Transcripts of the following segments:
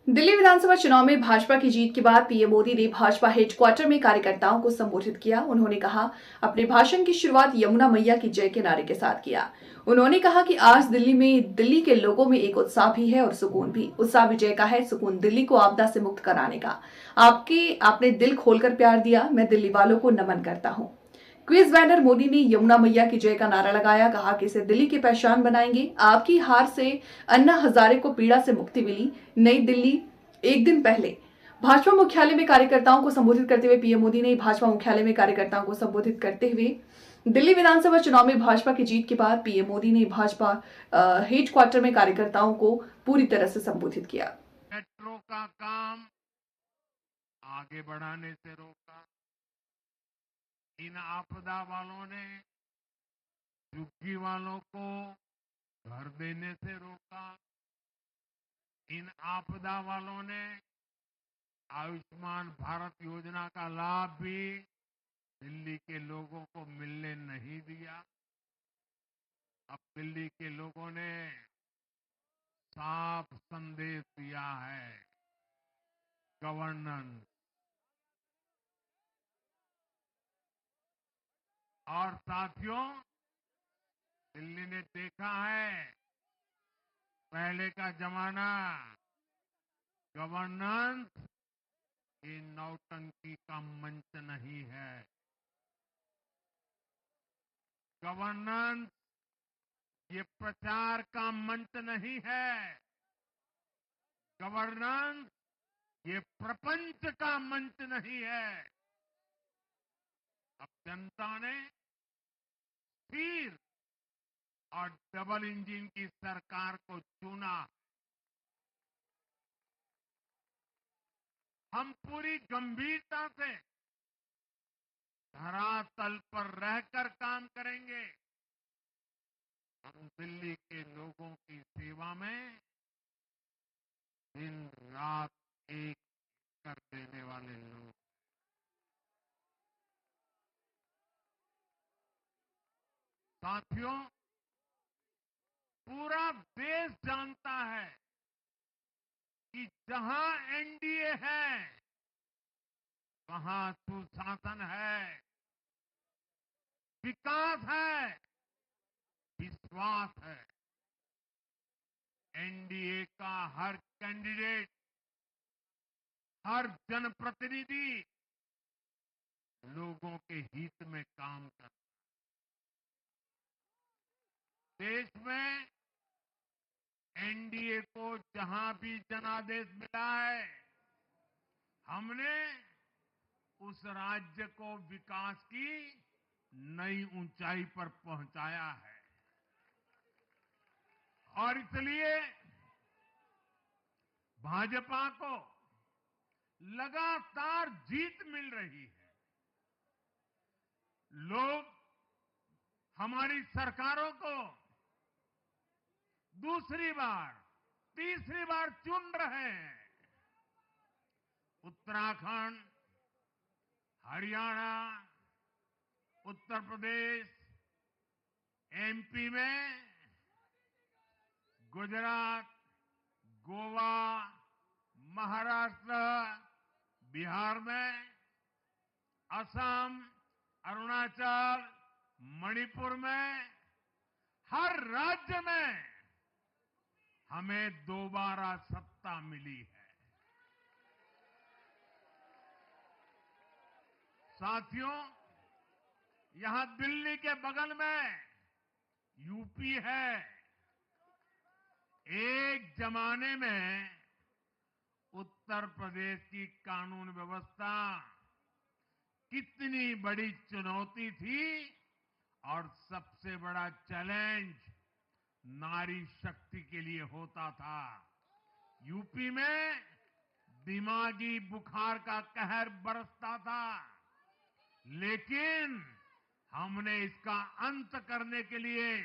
दिल्ली विधानसभा चुनाव में भाजपा की जीत के बाद पीएम मोदी ने भाजपा हेडक्वार्टर में कार्यकर्ताओं को संबोधित किया। उन्होंने कहा, अपने भाषण की शुरुआत यमुना मैया की जय के नारे के साथ किया। उन्होंने कहा कि आज दिल्ली के लोगों में एक उत्साह भी है और सुकून भी। उत्साह विजय का है, सुकून दिल्ली को आपदा से मुक्त कराने का। आपने दिल खोलकर प्यार दिया, मैं दिल्ली वालों को नमन करता हूँ। क्विज बैनर मोदी ने यमुना मैया की जय का नारा लगाया। कहा कि इसे दिल्ली की पहचान बनाएंगे। आपकी हार से अन्ना हजारे को पीड़ा से मुक्ति मिली। नई दिल्ली एक दिन पहले भाजपा मुख्यालय में कार्यकर्ताओं को संबोधित करते हुए पीएम मोदी ने भाजपा मुख्यालय में कार्यकर्ताओं को संबोधित करते हुए दिल्ली विधानसभा चुनाव में भाजपा की जीत के बाद पीएम मोदी ने भाजपा हेडक्वार्टर में कार्यकर्ताओं को पूरी तरह से संबोधित किया। मेट्रो का काम आगे बढ़ाने से रोका। इन आपदा वालों ने झुग्गी वालों को घर देने से रोका। इन आपदा वालों ने आयुष्मान भारत योजना का लाभ भी दिल्ली के लोगों को मिलने नहीं दिया। अब दिल्ली के लोगों ने साफ संदेश दिया है, गवर्नेंस। और साथियों, दिल्ली ने देखा है पहले का जमाना, गवर्नेंस ये नौटंकी का मंच नहीं है। गवर्नेंस ये प्रचार का मंच नहीं है। गवर्नेंस ये प्रपंच का मंच नहीं है। अब जनता ने स्थिर और डबल इंजन की सरकार को चुना। हम पूरी गंभीरता से धरातल पर रहकर काम करेंगे। हम दिल्ली के लोगों की सेवा में दिन रात एक कर देने वाले लोग। साथियों, पूरा देश जानता है कि जहां एनडीए है वहां सुशासन है, विकास है, विश्वास है। एनडीए का हर कैंडिडेट, हर जनप्रतिनिधि लोगों के हित में काम करता है। देश में एनडीए को जहां भी जनादेश मिला है, हमने उस राज्य को विकास की नई ऊंचाई पर पहुंचाया है। और इसलिए भाजपा को लगातार जीत मिल रही है। लोग हमारी सरकारों को दूसरी बार, तीसरी बार चुन रहे हैं। उत्तराखंड, हरियाणा, उत्तर प्रदेश, एमपी में, गुजरात, गोवा, महाराष्ट्र, बिहार में, असम, अरुणाचल, मणिपुर में, हर राज्य में हमें दोबारा सत्ता मिली है। साथियों, यहां दिल्ली के बगल में यूपी है। एक जमाने में उत्तर प्रदेश की कानून व्यवस्था कितनी बड़ी चुनौती थी और सबसे बड़ा चैलेंज नारी शक्ति के लिए होता था। यूपी में दिमागी बुखार का कहर बरसता था, लेकिन हमने इसका अंत करने के लिए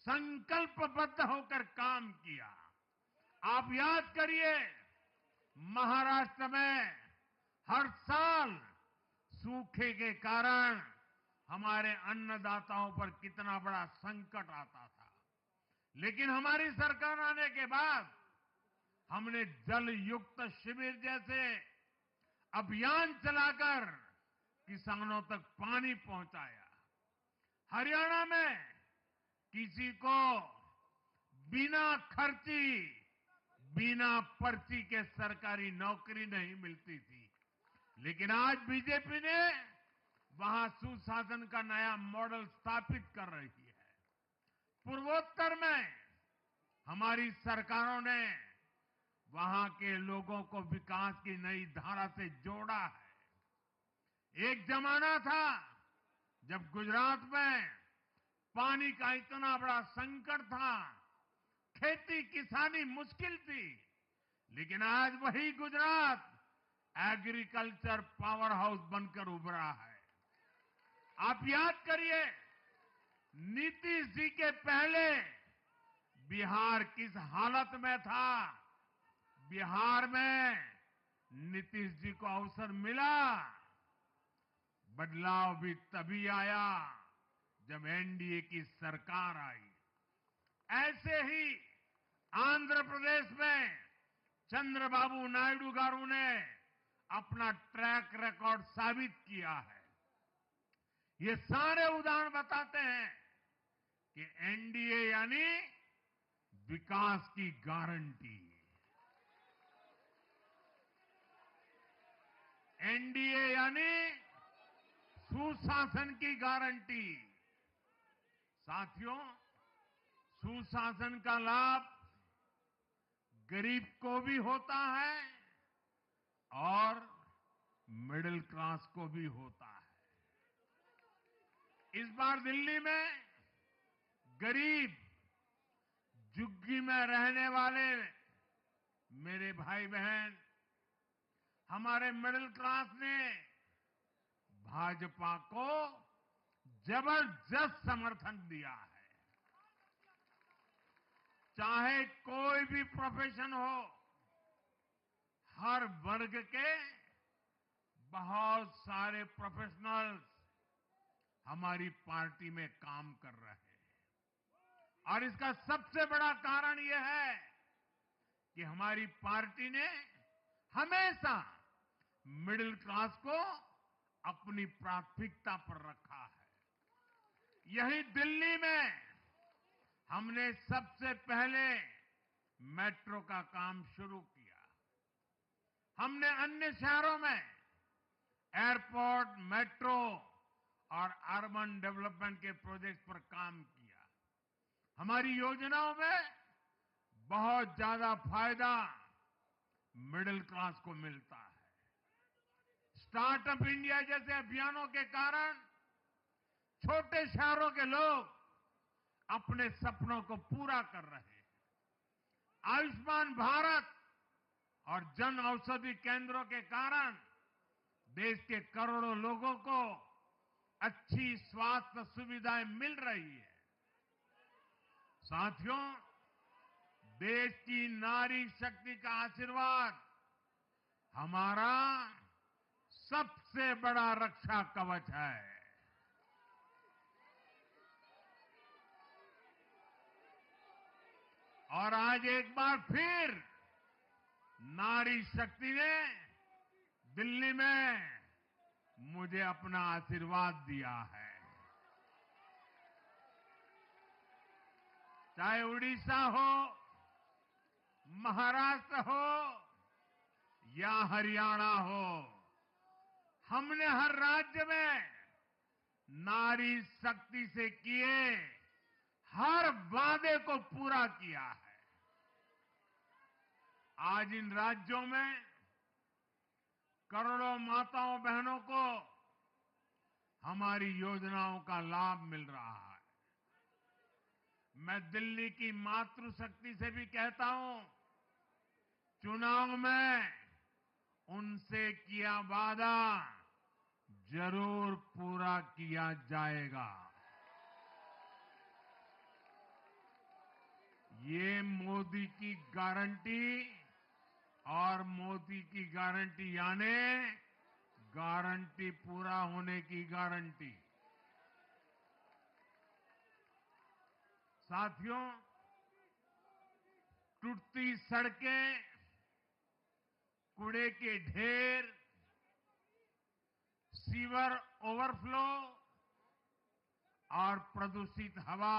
संकल्पबद्ध होकर काम किया। आप याद करिए, महाराष्ट्र में हर साल सूखे के कारण हमारे अन्नदाताओं पर कितना बड़ा संकट आता था। लेकिन हमारी सरकार आने के बाद हमने जल युक्त शिविर जैसे अभियान चलाकर किसानों तक पानी पहुंचाया। हरियाणा में किसी को बिना खर्ची, बिना पर्ची के सरकारी नौकरी नहीं मिलती थी, लेकिन आज बीजेपी ने वहां सुशासन का नया मॉडल स्थापित कर रही है। पूर्वोत्तर में हमारी सरकारों ने वहां के लोगों को विकास की नई धारा से जोड़ा है। एक जमाना था जब गुजरात में पानी का इतना बड़ा संकट था, खेती किसानी मुश्किल थी, लेकिन आज वही गुजरात एग्रीकल्चर पावर हाउस बनकर उभरा है। आप याद करिए, नीतीश जी के पहले बिहार किस हालत में था। बिहार में नीतीश जी को अवसर मिला। बदलाव भी तभी आया जब एनडीए की सरकार आई। ऐसे ही आंध्र प्रदेश में चंद्रबाबू नायडू गारू ने अपना ट्रैक रिकॉर्ड साबित किया है। ये सारे उदाहरण बताते हैं कि एनडीए यानी विकास की गारंटी। एनडीए यानी सुशासन की गारंटी। साथियों, सुशासन का लाभ गरीब को भी होता है और मिडिल क्लास को भी होता है। इस बार दिल्ली में गरीब, झुग्गी में रहने वाले मेरे भाई बहन, हमारे मिडिल क्लास ने भाजपा को जबरदस्त समर्थन दिया है। चाहे कोई भी प्रोफेशन हो, हर वर्ग के बहुत सारे प्रोफेशनल्स हमारी पार्टी में काम कर रहे हैं। और इसका सबसे बड़ा कारण यह है कि हमारी पार्टी ने हमेशा मिडिल क्लास को अपनी प्राथमिकता पर रखा है। यही दिल्ली में हमने सबसे पहले मेट्रो का काम शुरू किया। हमने अन्य शहरों में एयरपोर्ट, मेट्रो और अर्बन डेवलपमेंट के प्रोजेक्ट पर काम किया। हमारी योजनाओं में बहुत ज्यादा फायदा मिडिल क्लास को मिलता है। स्टार्टअप इंडिया जैसे अभियानों के कारण छोटे शहरों के लोग अपने सपनों को पूरा कर रहे हैं। आयुष्मान भारत और जन औषधि केंद्रों के कारण देश के करोड़ों लोगों को अच्छी स्वास्थ्य सुविधाएं मिल रही है। साथियों, देश की नारी शक्ति का आशीर्वाद हमारा सबसे बड़ा रक्षा कवच है। और आज एक बार फिर नारी शक्ति ने दिल्ली में मुझे अपना आशीर्वाद दिया है। चाहे उड़ीसा हो, महाराष्ट्र हो या हरियाणा हो, हमने हर राज्य में नारी शक्ति से किए हर वादे को पूरा किया है। आज इन राज्यों में करोड़ों माताओं बहनों को हमारी योजनाओं का लाभ मिल रहा है। मैं दिल्ली की मातृशक्ति से भी कहता हूं, चुनाव में उनसे किया वादा जरूर पूरा किया जाएगा। ये मोदी की गारंटी और मोदी की गारंटी यानी गारंटी पूरा होने की गारंटी। साथियों, टूटती सड़कें, कूड़े के ढेर, सीवर ओवरफ्लो और प्रदूषित हवा